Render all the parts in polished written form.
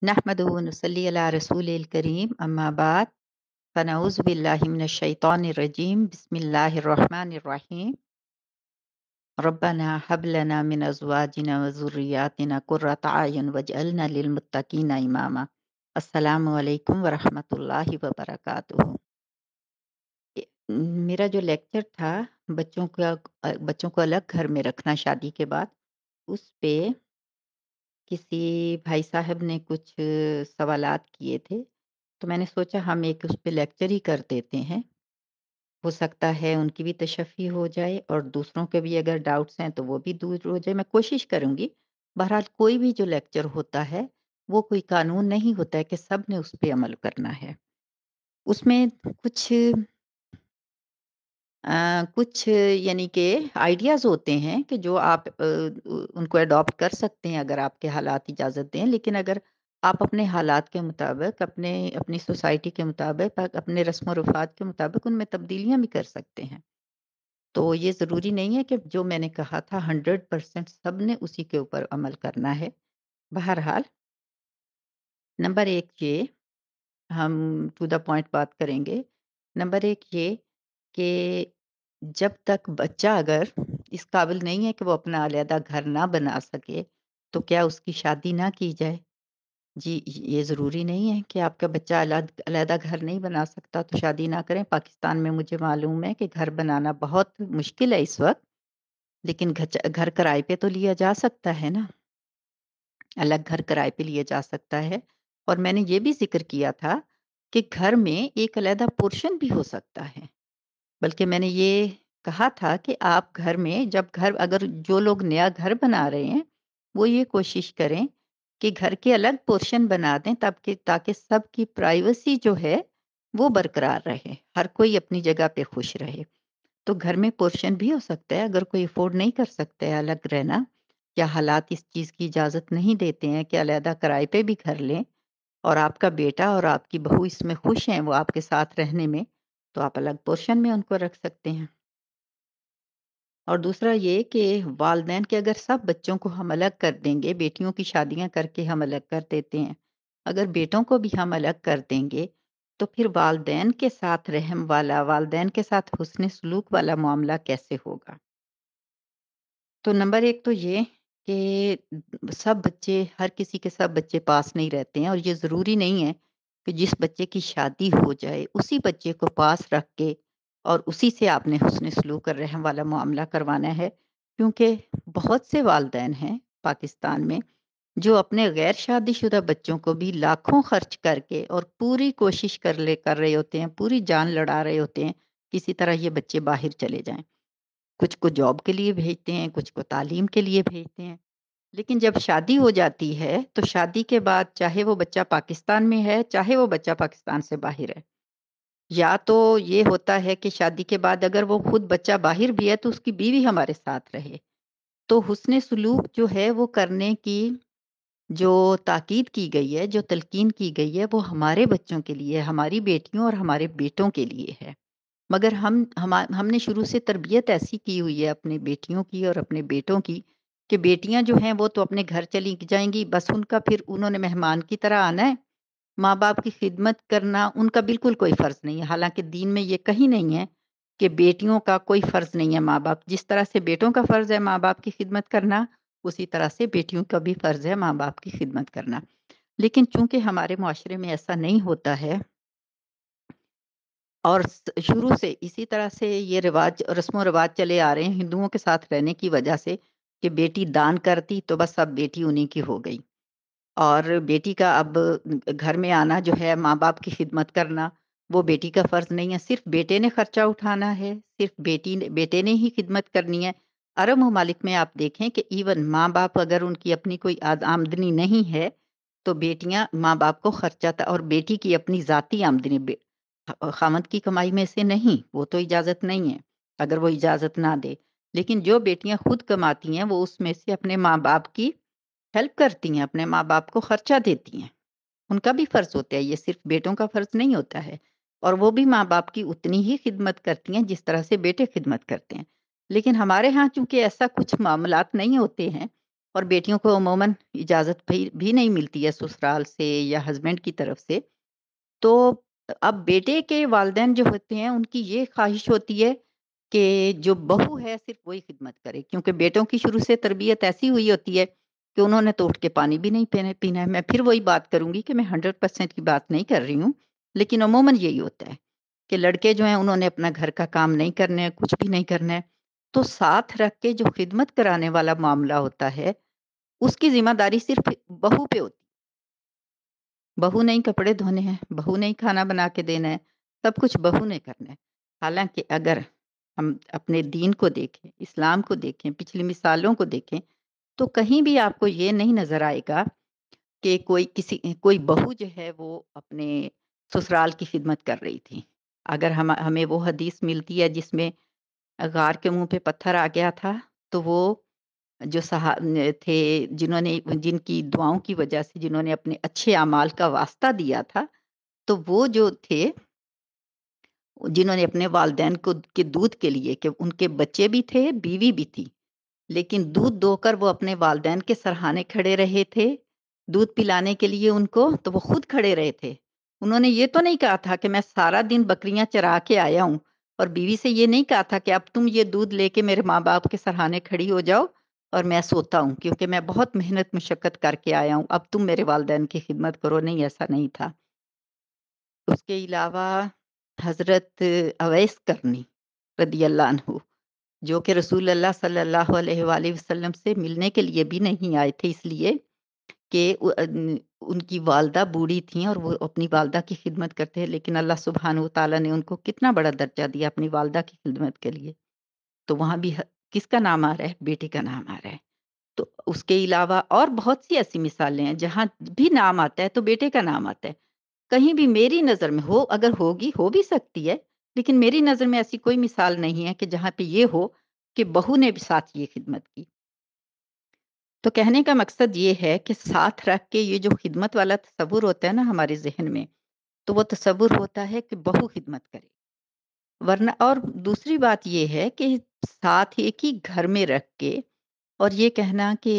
नहमदुहु व नुसल्ली अला रसूलिल करीम अम्मा बाद फनऊज़ु बिल्लाहि मिनश शैतानिर रजीम बिस्मिल्लाहिर रहमानिर रहीम रब्बना हब लना मिन अज़वाजिना व ज़ुर्रिय्यातिना कुर्रता अयुन वजअलना लिल मुत्तकीना इमामा। अस्सलामु अलैकुम व रहमतुल्लाहि व बरकातुहू। मेरा जो लेक्चर था बच्चों को अलग घर में रखना शादी के बाद, उस पे किसी भाई साहब ने कुछ सवालात किए थे, तो मैंने सोचा हम एक उस पे लेक्चर ही कर देते हैं। हो सकता है उनकी भी तशफ़ी हो जाए और दूसरों के भी अगर डाउट्स हैं तो वो भी दूर हो जाए। मैं कोशिश करूँगी। बहरहाल कोई भी जो लेक्चर होता है, वो कोई कानून नहीं होता है कि सब ने उस पे अमल करना है। उसमें कुछ यानी कि आइडियाज़ होते हैं कि जो आप उनको अडॉप्ट कर सकते हैं अगर आपके हालात इजाज़त दें। लेकिन अगर आप अपने हालात के मुताबिक, अपनी सोसाइटी के मुताबिक, अपने रस्म और रिवाज के मुताबिक उनमें तब्दीलियाँ भी कर सकते हैं। तो ये ज़रूरी नहीं है कि जो मैंने कहा था 100% सबने उसी के ऊपर अमल करना है। बहरहाल नंबर 1 ये हम टू द पॉइंट बात करेंगे। नंबर 1 ये कि जब तक बच्चा अगर इस काबिल नहीं है कि वो अपना अलहदा घर ना बना सके, तो क्या उसकी शादी ना की जाए? जी, ये ज़रूरी नहीं है कि आपका बच्चा अलहदा घर नहीं बना सकता तो शादी ना करें। पाकिस्तान में मुझे मालूम है कि घर बनाना बहुत मुश्किल है इस वक़्त, लेकिन घर किराए पे तो लिया जा सकता है ना, अलग घर किराए पे लिया जा सकता है। और मैंने ये भी ज़िक्र किया था कि घर में एक अलहदा पोर्शन भी हो सकता है। बल्कि मैंने ये कहा था कि आप घर में जब घर अगर जो लोग नया घर बना रहे हैं, वो ये कोशिश करें कि घर के अलग पोर्शन बना दें ताकि सबकी प्राइवेसी जो है, वो बरकरार रहे। हर कोई अपनी जगह पे खुश रहे। तो घर में पोर्शन भी हो सकता है अगर कोई अफ़ोर्ड नहीं कर सकता है अलग रहना या हालात इस चीज़ की इजाज़त नहीं देते हैं कि अलहदा किराए पे भी घर लें और आपका बेटा और आपकी बहू इसमें खुश हैं वो आपके साथ रहने में, तो आप अलग पोर्शन में उनको रख सकते हैं। और दूसरा ये कि वालिदैन के अगर सब बच्चों को हम अलग कर देंगे, बेटियों की शादियाँ करके हम अलग कर देते हैं। अगर बेटों को भी हम अलग कर देंगे, तो फिर वालिदैन के साथ रहम वाला, वालिदैन के साथ हुस्न सलूक वाला मामला कैसे होगा? तो नंबर 1 तो ये कि सब बच्चे हर किसी के सब बच्चे पास नहीं रहते हैं और ये ज़रूरी नहीं है कि जिस बच्चे की शादी हो जाए, उसी बच्चे को पास रख के और उसी से आपने हुस्न सलूक और रहम वाला मामला करवाना है। क्योंकि बहुत से वालिदैन हैं पाकिस्तान में, जो अपने गैर शादीशुदा बच्चों को भी लाखों खर्च करके और पूरी कोशिश कर रहे होते हैं, पूरी जान लड़ा रहे होते हैं, किसी तरह ये बच्चे बाहर चले जाएँ। कुछ को जॉब के लिए भेजते हैं, कुछ को तालीम के लिए भेजते हैं। लेकिन जब शादी हो जाती है, तो शादी के बाद चाहे वो बच्चा पाकिस्तान में है, चाहे वो बच्चा पाकिस्तान से बाहर है। या तो ये होता है कि शादी के बाद अगर वो खुद बच्चा बाहर भी है, तो उसकी बीवी हमारे साथ रहे। तो हुस्न सुलूक जो है वो करने की जो ताकीद की गई है, जो तलकीन की गई है, वो हमारे बच्चों के लिए, हमारी बेटियों और हमारे बेटों के लिए है। मगर हमने शुरू से तरबियत ऐसी की हुई है अपनी बेटियों की और अपने बेटों की कि बेटियां जो हैं वो तो अपने घर चली जाएंगी, बस उनका फिर उन्होंने मेहमान की तरह आना है। माँ बाप की खिदमत करना उनका बिल्कुल कोई फ़र्ज़ नहीं है। हालांकि दीन में ये कहीं नहीं है कि बेटियों का कोई फ़र्ज़ नहीं है। माँ बाप जिस तरह से बेटों का फ़र्ज़ है माँ बाप की खिदमत करना, उसी तरह से बेटियों का भी फ़र्ज़ है माँ बाप की खिदमत करना। लेकिन चूंकि हमारे मुआशरे में ऐसा नहीं होता है और शुरू से इसी तरह से ये रस्म-ओ-रिवाज चले आ रहे हैं हिंदुओं के साथ रहने की वजह से कि बेटी दान करती तो बस अब बेटी उन्हीं की हो गई। और बेटी का अब घर में आना जो है माँ-बाप की खिदमत करना, वो बेटी का फ़र्ज़ नहीं है, सिर्फ़ बेटे ने खर्चा उठाना है, सिर्फ़ बेटे ने ही खिदमत करनी है। अरब ममालिक में आप देखें कि इवन माँ-बाप अगर उनकी अपनी कोई आमदनी नहीं है, तो बेटियाँ माँ-बाप को खर्चा और बेटी की अपनी ज़ाती आमदनी खामद की कमाई में से नहीं, वो तो इजाज़त नहीं है, अगर वो इजाज़त ना दे। लेकिन जो बेटियाँ खुद कमाती हैं, वो उसमें से अपने माँ-बाप की हेल्प करती हैं, अपने माँ-बाप को खर्चा देती हैं। उनका भी फ़र्ज़ होता है, ये सिर्फ़ बेटों का फ़र्ज़ नहीं होता है। और वो भी माँ-बाप की उतनी ही खिदमत करती हैं, जिस तरह से बेटे खिदमत करते हैं। लेकिन हमारे यहाँ चूँकि ऐसा कुछ मामलात नहीं होते हैं, اور بیٹیوں کو عموماً اجازت بھی نہیں ملتی ہے سسرال سے یا ہسبینڈ کی طرف سے، تو اب بیٹے کے والدین جو ہوتے ہیں ان کی یہ خواہش ہوتی ہے کہ جو بہو ہے صرف وہی خدمت کرے، کیونکہ بیٹوں کی شروع سے تربیت ایسی ہوئی ہوتی ہے کہ انہوں نے تو اٹھ کے پانی بھی نہیں پینا ہے۔ میں پھر وہی بات کروں گی کہ میں 100% کی بات نہیں کر رہی ہوں، لیکن عموماً یہی ہوتا ہے کہ لڑکے جو ہیں انہوں نے اپنا گھر کا کام نہیں کرنا ہے، کچھ بھی نہیں کرنا ہے، تو ساتھ رکھ کے جو خدمت کرانے والا معاملہ ہوتا ہے اس کی ذمہ داری صرف بہو پہ ہوتی ہے۔ بہو نے ہی کپڑے دھونے ہیں، بہو نے ہی کھانا بنا کے دینا ہے، سب کچھ بہو نے کرنا ہے۔ حالانکہ اگر ہم اپنے دین کو دیکھیں، اسلام کو دیکھیں، پچھلی مثالوں کو دیکھیں، تو کہیں بھی آپ کو یہ نہیں نظر آئے گا کہ کوئی بہو جو ہے وہ اپنے سسرال کی خدمت کر رہی تھی۔ اگر ہمیں وہ حدیث ملتی ہے جس میں غار کے منہ پہ پتھر آ گیا تھا، تو وہ جو تھے جن کی دعاؤں کی وجہ سے جنہوں نے اپنے اچھے اعمال کا واسطہ دیا تھا، تو وہ جو تھے جنہوں نے اپنے والدین کو کے دودھ کے لیے، کہ ان کے بچے بھی تھے بیوی بھی تھی، لیکن دودھ دو کر وہ اپنے والدین کے سرہانے کھڑے رہے تھے، دودھ پلانے کے لیے ان کو تو وہ خود کھڑے رہے تھے۔ انہوں نے یہ تو نہیں کہا تھا کہ میں سارا دن بکریاں چرا کے آیا ہوں، اور بیوی سے یہ نہیں کہا تھا کہ اب تم یہ دودھ لے کے میرے ماں باپ کے سرہانے کھڑی ہو جاؤ اور میں سوتا ہوں کیونکہ میں بہت محنت مشقت کر کے آیا ہوں، اب تم میرے والدین کی خدمت کرو۔ نہیں، ایسا نہیں تھا۔ اس کے علاوہ حضرت اویس کرنی رضی اللہ عنہ، جو کہ رسول اللہ صلی اللہ علیہ وآلہ وسلم سے ملنے کے لیے بھی نہیں آئے تھے، اس لیے کہ ان کی والدہ بوڑھی تھیں اور وہ اپنی والدہ کی خدمت کرتے ہیں، لیکن اللہ سبحانہ وتعالی نے ان کو کتنا بڑا درجہ دیا اپنی والدہ کی خدمت کے لیے۔ تو وہاں بھی کس کا نام آ رہا ہے؟ بیٹے کا نام آ رہا ہے۔ تو اس کے علاوہ اور بہت سی ایسی مثالیں ہیں جہاں بھی نام آتا ہے تو بیٹے کا نام آتا ہے۔ کہیں بھی میری نظر میں اگر ہوگی ہو بھی سکتی ہے، لیکن میری نظر میں ایسی کوئی مثال نہیں ہے کہ جہاں پہ یہ ہو کہ بہو نے بھی ساتھ یہ خدمت کی۔ تو کہنے کا مقصد یہ ہے کہ ساتھ رکھ کے یہ جو خدمت والا تصور ہوتا ہے نا ہمارے ذہن میں، تو وہ تصور ہوتا ہے کہ بہو خدمت کرے، ورنہ اور دوسری بات یہ ہے کہ ساتھ ایک ہی گھر میں رکھ کے اور یہ کہنا کہ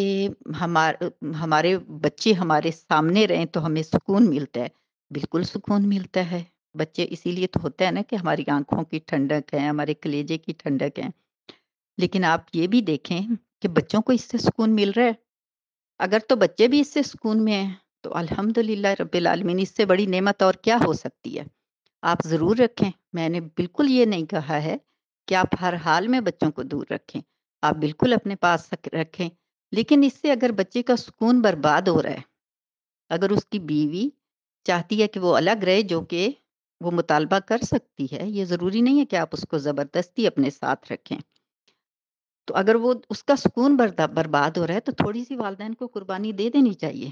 ہمارے بچے ہمارے سامنے رہیں تو ہمیں سکون ملتا ہے۔ بالکل سکون ملتا ہے۔ بچے اسی لیے تو ہوتا ہے نا کہ ہماری آنکھوں کی ٹھنڈک ہے، ہمارے کلیجے کی ٹھنڈک ہے۔ لیکن آپ یہ بھی دیکھیں کہ بچوں کو اس سے سکون مل رہا ہے۔ اگر تو بچے بھی اس سے سکون میں ہیں تو الحمدللہ رب العالمین، اس سے بڑی نعمت اور کیا ہو سکتی ہے؟ آپ ضرور رکھیں، میں نے بالکل یہ نہیں کہا ہے کہ آپ ہر حال میں بچوں کو دور رکھیں، آپ بالکل اپنے پاس رکھیں، لیکن اس سے اگر بچے کا سکون برباد ہو رہا ہے، اگر اس کی بیوی چاہتی ہے کہ وہ الگ رہے، جو کہ وہ مطالبہ کر سکتی ہے، یہ ضروری نہیں ہے کہ آپ اس کو زبردستی اپنے ساتھ رکھیں، تو اگر وہ اس کا سکون برباد ہو رہا ہے تو تھوڑی سی والدین کو قربانی دے دینی چاہیے۔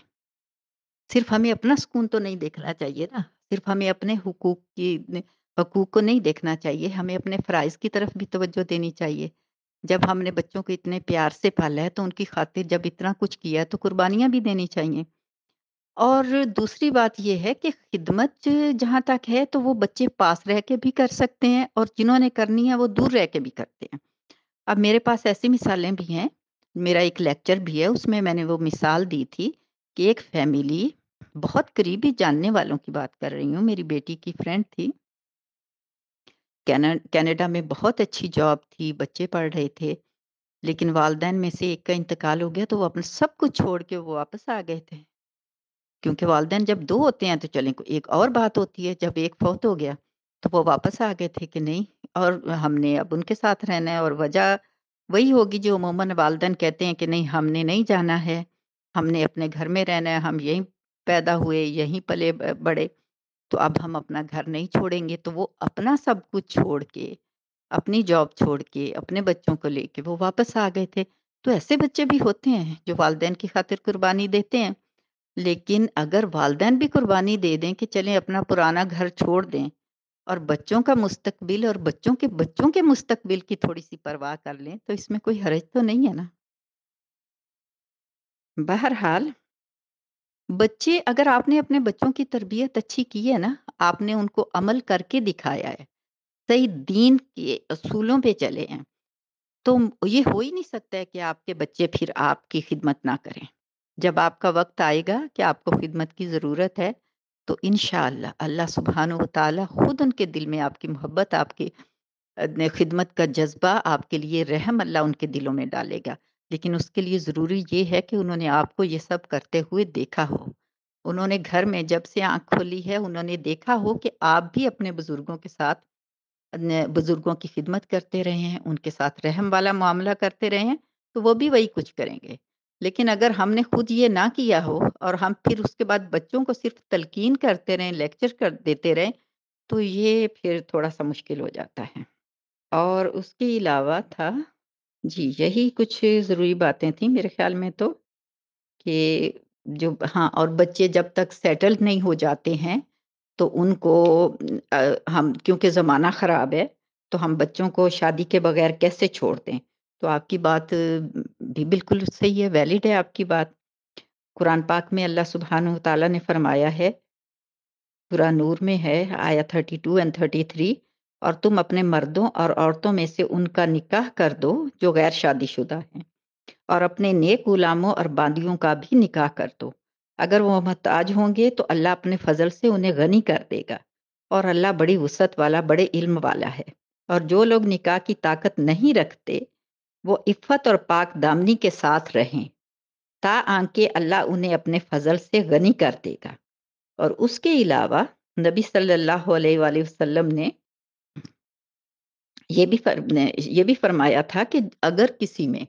صرف ہمیں اپنا سکون تو نہیں دیکھنا چاہیے نا، صرف ہمیں اپنے حقوق کو نہیں دیکھنا چاہیے، ہمیں اپنے فرائض کی طرف بھی توجہ دینی چاہیے۔ جب ہم نے بچوں کو اتنے پیار سے پالا ہے تو ان کی خاطر جب اتنا کچھ کیا ہے تو قربانیاں بھی دینی چاہیے۔ اور دوسری بات یہ ہے کہ خدمت جہاں تک ہے تو وہ بچے پاس رہ کے بھی کر سکتے ہیں، اور جنہوں نے کرنی ہے وہ دور رہ کے بھی کرتے ہیں۔ اب میرے پاس ایسی مثالیں بھی ہیں، میرا ایک لیکچر بھی ہے، اس میں نے وہ مثال دی تھی کہ ایک فیملی، بہت قریبی جاننے والوں کی بات کر رہی ہوں، میری بیٹی کی فرینڈ تھی، کینیڈا میں بہت اچھی جاب تھی، بچے پڑھ رہے تھے، لیکن والدین میں سے ایک کا انتقال ہو گیا تو وہ اپنا سب کچھ چھوڑ کے وہ واپس آ گئے تھے، کیونکہ والدین جب دو ہوتے ہیں تو چلیں ایک اور بات ہوتی ہے، جب ایک فوت ہو گیا تو وہ واپس آ گئے تھے کہ نہیں، اور ہم نے اب ان کے ساتھ رہنا ہے، اور وجہ وہی ہوگی جو عموماً والدین کہتے ہیں کہ نہیں، ہم نے نہیں جانا ہے، ہم نے اپنے گھر میں رہنا ہے، ہم یہیں پیدا ہوئے، یہیں پلے بڑے، تو اب ہم اپنا گھر نہیں چھوڑیں گے، تو وہ اپنا سب کچھ چھوڑ کے، اپنی جاب چھوڑ کے، اپنے بچوں کو لے کے وہ واپس آ گئے تھے۔ تو ایسے بچے بھی ہوتے ہیں جو والدین کی خاطر قربانی دیتے ہیں، لیکن اگر والدین بھی قربانی دے دیں کہ چلیں اپنا پرانا گھر چھوڑ دیں اور بچوں کا مستقبل اور بچوں کے مستقبل کی تھوڑی سی پرواہ کر لیں، تو اس میں کوئی حرج تو نہیں ہے نا۔ بہرحال بچے، اگر آپ نے اپنے بچوں کی تربیت اچھی کی ہے نا، آپ نے ان کو عمل کر کے دکھایا ہے، صحیح دین کے اصولوں پہ چلے ہیں، تو یہ हो ही नहीं सकता है कि आपके बच्चे फिर आपकी खिदमत ना करें। जब आपका वक़्त आएगा कि आपको खिदमत की ज़रूरत है, तो इंशाअल्लाह अल्लाह सुब्हानहू व तआला खुद उनके दिल में आपकी मोहब्बत, आपकी ने खिदमत का जज़्बा, आपके लिए रहम अल्लाह उनके दिलों में डालेगा। लेकिन उसके लिए ज़रूरी ये है कि उन्होंने आपको ये सब करते हुए देखा हो। उन्होंने घर में जब से आँख खोली है, उन्होंने देखा हो कि आप भी अपने बुज़ुर्गों के साथ बुजुर्गों की खिदमत करते रहे हैं, उनके साथ रहम वाला मामला करते रहे हैं, तो वो भी वही कुछ करेंगे। लेकिन अगर हमने खुद ये ना किया हो और हम फिर उसके बाद बच्चों को सिर्फ़ तलकीन करते रहें, लेक्चर कर देते रहें, तो ये फिर थोड़ा-सा मुश्किल हो जाता है। और उसके अलावा था जी, यही कुछ ज़रूरी बातें थी मेरे ख़्याल में तो। कि जो हाँ, और बच्चे जब तक सेटल्ड नहीं हो जाते हैं, तो उनको हम क्योंकि ज़माना ख़राब है, तो हम बच्चों को शादी के बगैर कैसे छोड़ दें? तो आपकी बात भी बिल्कुल सही है, वैलिड है आपकी बात। कुरान पाक में अल्लाह सुब्हानहू व तआला ने फ़रमाया है, सूरा नूर में है आया 32 एंड 33, और तुम अपने मर्दों और औरतों में से उनका निकाह कर दो, जो गैर शादीशुदा हैं। और अपने नेक गुलामों और बांदियों का भी निकाह कर दो। अगर वो मोहताज होंगे तो अल्लाह अपने फजल से उन्हें गनी कर देगा, और अल्लाह बड़ी वसअत वाला, बड़े इल्म वाला है। और जो लोग निकाह की ताकत नहीं रखते, वो इफ़्फ़त और पाक दामनी के साथ रहें, ताआंके अल्लाह उन्हें अपने फजल से गनी कर देगा। और उसके अलावा नबी सल्लल्लाहु अलैहि वसल्लम ने ये भी फरमाया था कि अगर किसी में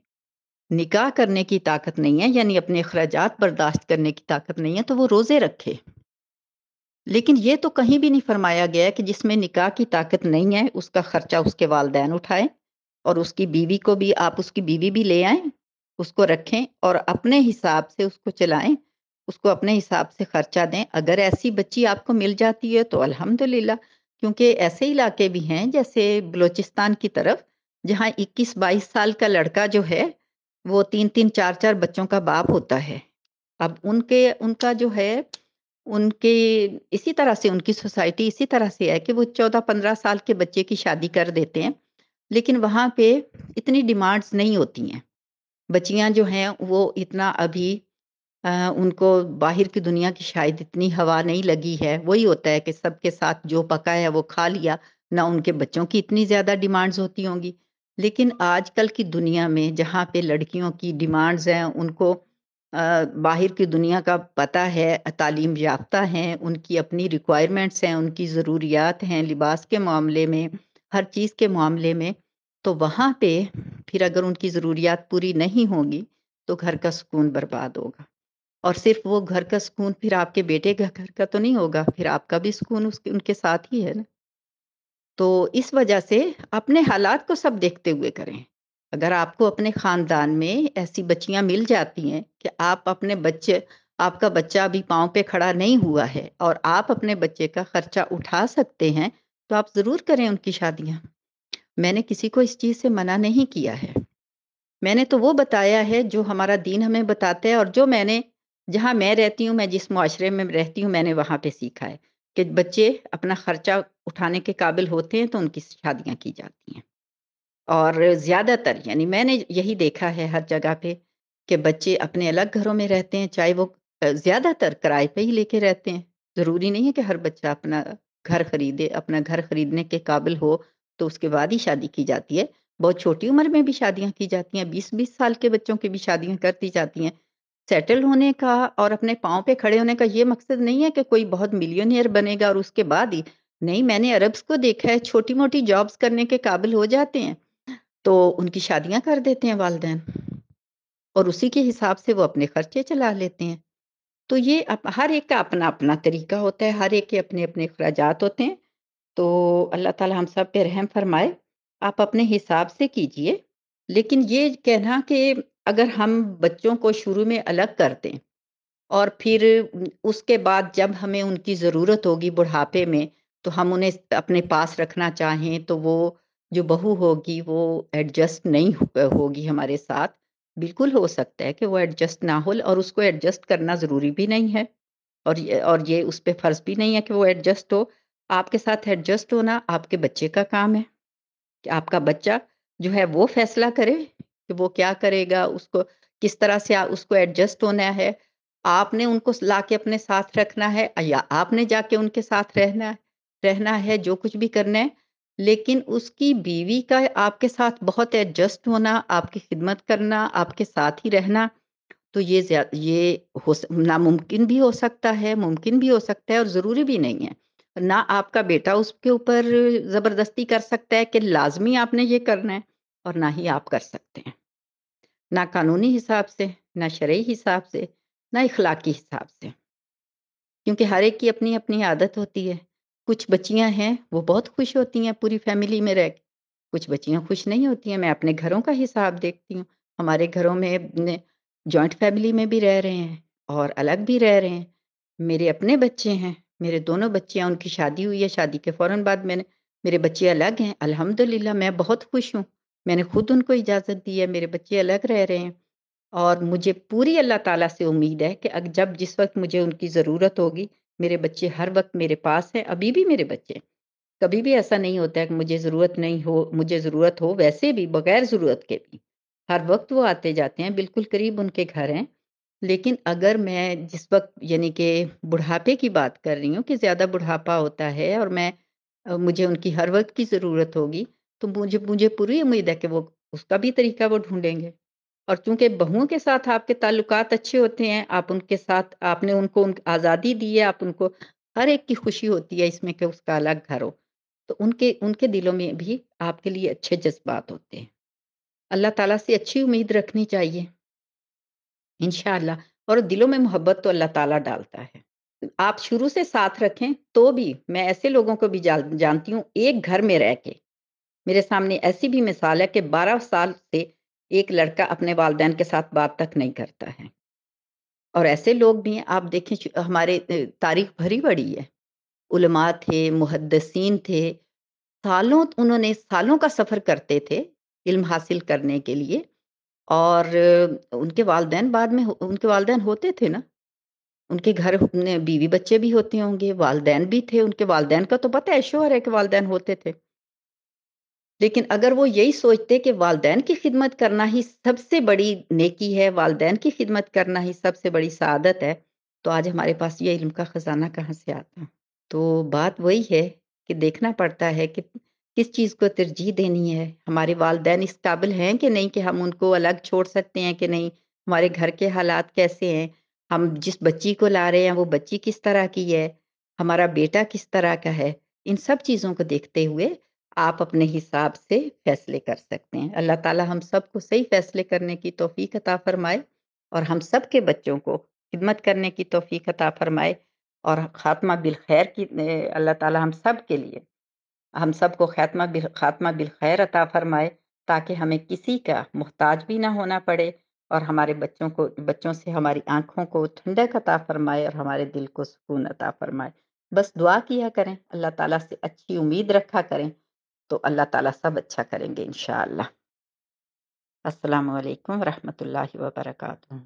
निकाह करने की ताकत नहीं है, यानी अपने अखराजात बर्दाश्त करने की ताकत नहीं है, तो वो रोज़े रखे। लेकिन ये तो कहीं भी नहीं फरमाया गया है कि जिसमें निकाह की ताकत नहीं है, उसका खर्चा उसके वालिदैन उठाएँ, और उसकी बीवी को भी, आप उसकी बीवी भी ले आएँ, उसको रखें और अपने हिसाब से उसको चलाएँ, उसको अपने हिसाब से खर्चा दें। अगर ऐसी बच्ची आपको मिल जाती है तो अल्हम्दुलिल्लाह, क्योंकि ऐसे इलाके भी हैं जैसे बलूचिस्तान की तरफ, जहाँ 21-22 साल का लड़का जो है, वो 3-3 4-4 बच्चों का बाप होता है। अब उनका जो है, उनके इसी तरह से उनकी सोसाइटी इसी तरह से है कि वो 14-15 साल के बच्चे की शादी कर देते हैं, लेकिन वहाँ पे इतनी डिमांड्स नहीं होती हैं। बच्चियाँ जो हैं वो इतना अभी उनको बाहर की दुनिया की शायद इतनी हवा नहीं लगी है। वही होता है कि सबके साथ जो पका है वो खा लिया, ना उनके बच्चों की इतनी ज़्यादा डिमांड्स होती होंगी। लेकिन आजकल की दुनिया में जहाँ पे लड़कियों की डिमांड्स हैं, उनको बाहर की दुनिया का पता है, तालीम याफ़्ता हैं, उनकी अपनी रिक्वायरमेंट्स हैं, उनकी ज़रूरियात हैं, लिबास के मामले में, हर चीज़ के मामले में, तो वहाँ पे फिर अगर उनकी ज़रूरियात पूरी नहीं होंगी, तो घर का सुकून बर्बाद होगा। और सिर्फ़ वो घर का सुकून फिर आपके बेटे का घर का तो नहीं होगा, फिर आपका भी सुकून उसके उनके साथ ही है ना। तो इस वजह से अपने हालात को सब देखते हुए करें। अगर आपको अपने ख़ानदान में ऐसी बच्चियाँ मिल जाती हैं कि आपका बच्चा अभी पाँव पे खड़ा नहीं हुआ है और आप अपने बच्चे का खर्चा उठा सकते हैं, तो आप ज़रूर करें उनकी शादियाँ। मैंने किसी को इस चीज़ से मना नहीं किया है। मैंने तो वो बताया है जो हमारा दीन हमें बताता है, और जो मैंने जहाँ मैं रहती हूँ, मैं जिस मुआशरे में रहती हूँ, मैंने वहाँ पे सीखा है कि बच्चे अपना खर्चा उठाने के काबिल होते हैं, तो उनकी शादियाँ की जाती हैं। और ज़्यादातर, यानी मैंने यही देखा है हर जगह पे, कि बच्चे अपने अलग घरों में रहते हैं, चाहे वो ज़्यादातर किराए पे ही लेके रहते हैं। ज़रूरी नहीं है कि हर बच्चा अपना घर खरीदे, अपना घर खरीदने के काबिल हो, तो उसके बाद ही शादी की जाती है। बहुत छोटी उम्र में भी शादियाँ की जाती हैं, 20-20 साल के बच्चों की भी शादियाँ कर दी जाती हैं। सेटल होने का और अपने पाँव पे खड़े होने का ये मकसद नहीं है कि कोई बहुत मिलियनेयर बनेगा और उसके बाद ही, नहीं, मैंने अरब्स को देखा है, छोटी-मोटी जॉब्स करने के काबिल हो जाते हैं, तो उनकी शादियाँ कर देते हैं वालिदैन, और उसी के हिसाब से वो अपने खर्चे चला लेते हैं। तो ये हर एक का अपना-अपना तरीका होता है, हर एक के अपने-अपने अखराजात होते हैं। तो अल्लाह ताला हम सब पे रहम फरमाए। आप अपने हिसाब से कीजिए, लेकिन ये कहना कि अगर हम बच्चों को शुरू में अलग कर दें और फिर उसके बाद जब हमें उनकी ज़रूरत होगी बुढ़ापे में, तो हम उन्हें अपने पास रखना चाहें, तो वो जो बहू होगी वो एडजस्ट नहीं होगी हमारे साथ। बिल्कुल हो सकता है कि वो एडजस्ट ना हो, और उसको एडजस्ट करना ज़रूरी भी नहीं है, और ये उस पे फ़र्ज़ भी नहीं है कि वो एडजस्ट हो। आपके साथ एडजस्ट होना आपके बच्चे का काम है, कि आपका बच्चा जो है वो फैसला करे कि वो क्या करेगा, उसको किस तरह से उसको एडजस्ट होना है। आपने उनको लाके अपने साथ रखना है या आपने जाके उनके साथ रहना रहना है, जो कुछ भी करना है। लेकिन उसकी बीवी का आपके साथ बहुत एडजस्ट होना, आपकी खिदमत करना, आपके साथ ही रहना, तो ये नामुमकिन भी हो सकता है, मुमकिन भी हो सकता है और ज़रूरी भी नहीं है। ना आपका बेटा उसके ऊपर ज़बरदस्ती कर सकता है कि लाज़मी आपने ये करना है और ना ही आप कर सकते हैं। ना कानूनी हिसाब से, ना शरई हिसाब से, ना इख़लाक़ी हिसाब से। क्योंकि हर एक की अपनी-अपनी आदत होती है। कुछ बच्चियाँ हैं, वो बहुत खुश होती हैं पूरी फ़ैमिली में रह के, कुछ बच्चियाँ खुश नहीं होती हैं। मैं अपने घरों का हिसाब देखती हूँ। हमारे घरों में ने जॉइंट फ़ैमिली में भी रह रहे हैं और अलग भी रह रहे हैं। मेरे अपने बच्चे हैं, मेरे दोनों बच्चियाँ उनकी शादी हुई है, शादी के फ़ौरन बाद मेरे बच्चे अलग हैं। अल्हम्दुलिल्लाह मैं बहुत खुश हूँ। मैंने खुद उनको इजाज़त दी है, मेरे बच्चे अलग रह रहे हैं। और मुझे पूरी अल्लाह ताला से उम्मीद है कि जब जिस वक़्त मुझे उनकी ज़रूरत होगी, मेरे बच्चे हर वक़्त मेरे पास हैं, अभी भी मेरे बच्चे हैं। कभी भी ऐसा नहीं होता है कि मुझे ज़रूरत हो, वैसे भी बग़ैर ज़रूरत के भी। हर वक़्त वो आते जाते हैं, बिल्कुल करीब उनके घर हैं। लेकिन अगर मैं जिस वक़्त यानी कि बुढ़ापे की बात कर रही हूँ कि ज़्यादा बुढ़ापा होता है और मुझे उनकी हर वक़्त की ज़रूरत होगी, तो मुझे मुझे पूरी उम्मीद है कि वो उसका भी तरीका वो ढूँढेंगे। और चूँकि बहुओं के साथ आपके ताल्लुकात अच्छे होते हैं, आप उनके साथ आपने उनको आज़ादी दी है, आप उनको हर एक की खुशी होती है इसमें कि उसका अलग घर हो। तो उनके उनके दिलों में भी आपके लिए अच्छे जज़्बात होते हैं। अल्लाह ताला से अच्छी उम्मीद रखनी चाहिए, इंशाअल्लाह। और दिलों में मोहब्बत तो अल्लाह ताला डालता है। आप शुरू से साथ रखें, तो भी मैं ऐसे लोगों को भी जानती हूँ, एक घर में रह के मेरे सामने ऐसी भी मिसाल है कि 12 साल से एक लड़का अपने वालिदैन के साथ बात तक नहीं करता है। और ऐसे लोग भी हैं, आप देखें हमारे तारीख भरी पड़ी है। उलमा थे, मुहद्दिसीन थे, उन्होंने सालों का सफ़र करते थे, इल्म हासिल करने के लिए। और उनके वालिदैन होते थे ना, उनके घर में बीवी बच्चे भी होते होंगे, वालिदैन भी थे, उनके वालिदैन का तो पता है, श्योर है कि वालिदैन होते थे। लेकिन अगर वो यही सोचते कि वालिदैन की खिदमत करना ही सबसे बड़ी नेकी है, वालिदैन की खिदमत करना ही सबसे बड़ी सआदत है, तो आज हमारे पास ये इल्म का खज़ाना कहाँ से आता? तो बात वही है कि देखना पड़ता है कि किस चीज़ को तरजीह देनी है। हमारे वालिदैन इस काबिल हैं कि नहीं कि हम उनको अलग छोड़ सकते हैं कि नहीं, हमारे घर के हालात कैसे हैं, हम जिस बच्ची को ला रहे हैं वो बच्ची किस तरह की है, हमारा बेटा किस तरह का है। इन सब चीज़ों को देखते हुए आप अपने हिसाब से फ़ैसले कर सकते हैं। अल्लाह ताला हम सबको सही फ़ैसले करने की तौफ़ीक अता फ़रमाए और हम सब के बच्चों को खिदमत करने की तौफ़ीक अता फ़रमाए और ख़ात्मा बिल ख़ैर अल्लाह ताला हम सबको ख़ात्मा बिल ख़ैर अता फ़रमाए, ताकि हमें किसी का मोहताज भी ना होना पड़े और हमारे बच्चों से हमारी आँखों को ठंडक अता फ़रमाए और हमारे दिल को सुकून अता फ़रमाए। बस दुआ किया करें, अल्लाह ताला से अच्छी उम्मीद रखा करें, तो अल्लाह ताला सब अच्छा करेंगे इंशाअल्लाह। अस्सलामु अलैकुम व रहमतुल्लाहि व बरकातुहू।